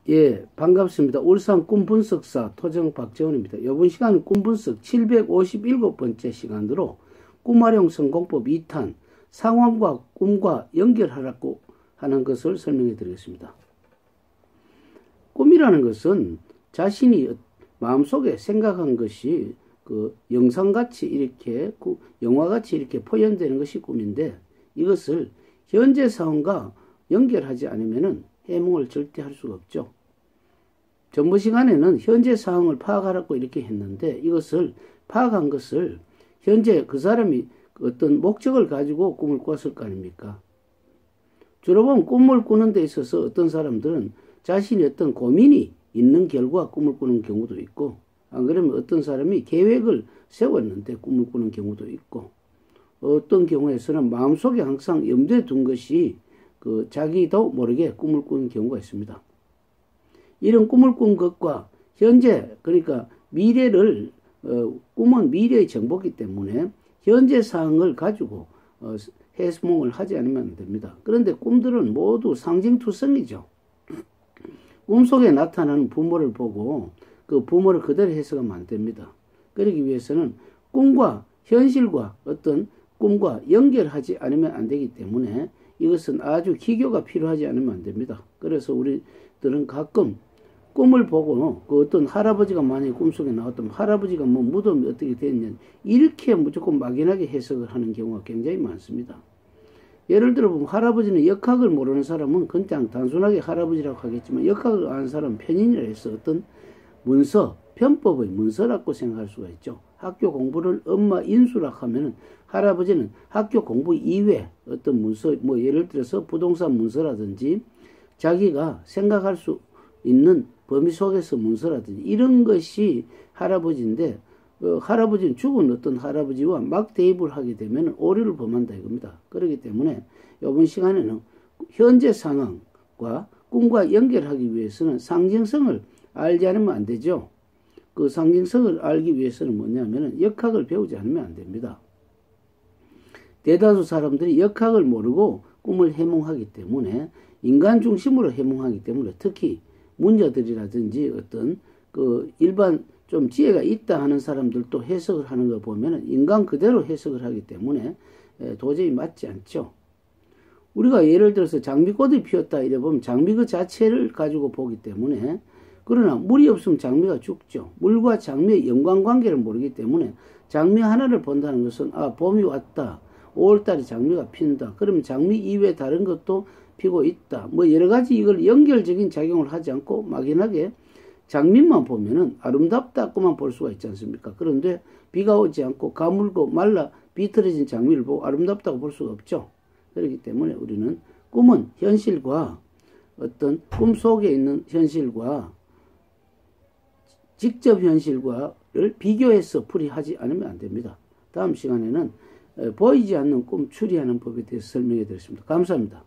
예, 반갑습니다. 울산 꿈분석사 토정 박재원입니다. 이번 시간은 꿈분석 757번째 시간으로 꿈활용 성공법 2탄 상황과 꿈과 연결하라고 하는 것을 설명해 드리겠습니다. 꿈이라는 것은 자신이 마음속에 생각한 것이 그 영상같이 이렇게 영화같이 이렇게 표현되는 것이 꿈인데, 이것을 현재 상황과 연결하지 않으면 해몽을 절대 할 수가 없죠. 전번 시간에는 현재 상황을 파악하라고 이렇게 했는데, 이것을 파악한 것을 현재 그 사람이 어떤 목적을 가지고 꿈을 꿨을 거 아닙니까? 주로 보면 꿈을 꾸는 데 있어서 어떤 사람들은 자신이 어떤 고민이 있는 결과 꿈을 꾸는 경우도 있고, 안 그러면 어떤 사람이 계획을 세웠는데 꿈을 꾸는 경우도 있고, 어떤 경우에서는 마음속에 항상 염두에 둔 것이 자기도 모르게 꿈을 꾸는 경우가 있습니다. 이런 꿈을 꾼 것과 현재, 그러니까 미래를, 꿈은 미래의 정보이기 때문에 현재 상황을 가지고 해몽을 하지 않으면 안 됩니다. 그런데 꿈들은 모두 상징투성이죠. 꿈속에 나타나는 부모를 보고 그 부모를 그대로 해석하면 안 됩니다. 그러기 위해서는 꿈과 현실과 어떤 꿈과 연결하지 않으면 안 되기 때문에 이것은 아주 기교가 필요하지 않으면 안 됩니다. 그래서 우리들은 가끔 꿈을 보고 그 어떤 할아버지가 만약에 꿈속에 나왔다면 할아버지가 뭐 무덤이 어떻게 됐냐 이렇게 무조건 막연하게 해석을 하는 경우가 굉장히 많습니다. 예를 들어 보면 할아버지는 역학을 모르는 사람은 그냥 단순하게 할아버지라고 하겠지만, 역학을 아는 사람은 편인이라 해서 어떤 문서, 편법의 문서라고 생각할 수가 있죠. 학교 공부를 엄마 인수라고 하면은 할아버지는 학교 공부 이외 어떤 문서, 뭐 예를 들어서 부동산 문서라든지 자기가 생각할 수 있는 범위 속에서 문서라든지 이런 것이 할아버지인데, 할아버지는 죽은 어떤 할아버지와 막 대입을 하게 되면 오류를 범한다 이겁니다. 그렇기 때문에 이번 시간에는 현재 상황과 꿈과 연결하기 위해서는 상징성을 알지 않으면 안 되죠. 그 상징성을 알기 위해서는 뭐냐면은 역학을 배우지 않으면 안 됩니다. 대다수 사람들이 역학을 모르고 꿈을 해몽하기 때문에, 인간 중심으로 해몽하기 때문에, 특히 문자들이라든지 어떤 일반 좀 지혜가 있다 하는 사람들도 해석을 하는 걸 보면은 인간 그대로 해석을 하기 때문에 도저히 맞지 않죠. 우리가 예를 들어서 장미꽃이 피었다 이래 보면 장미 그 자체를 가지고 보기 때문에, 그러나 물이 없으면 장미가 죽죠. 물과 장미의 연관관계를 모르기 때문에 장미 하나를 본다는 것은 봄이 왔다, 5월달에 장미가 핀다, 그러면 장미 이외에 다른 것도 피고 있다, 뭐 여러 가지 이걸 연결적인 작용을 하지 않고 막연하게 장미만 보면은 아름답다고만 볼 수가 있지 않습니까? 그런데 비가 오지 않고 가물고 말라 비틀어진 장미를 보고 아름답다고 볼 수가 없죠. 그렇기 때문에 우리는 꿈은 현실과 어떤 꿈 속에 있는 현실과 직접 현실과를 비교해서 풀이하지 않으면 안 됩니다. 다음 시간에는 보이지 않는 꿈 추리하는 법에 대해서 설명해 드렸습니다. 감사합니다.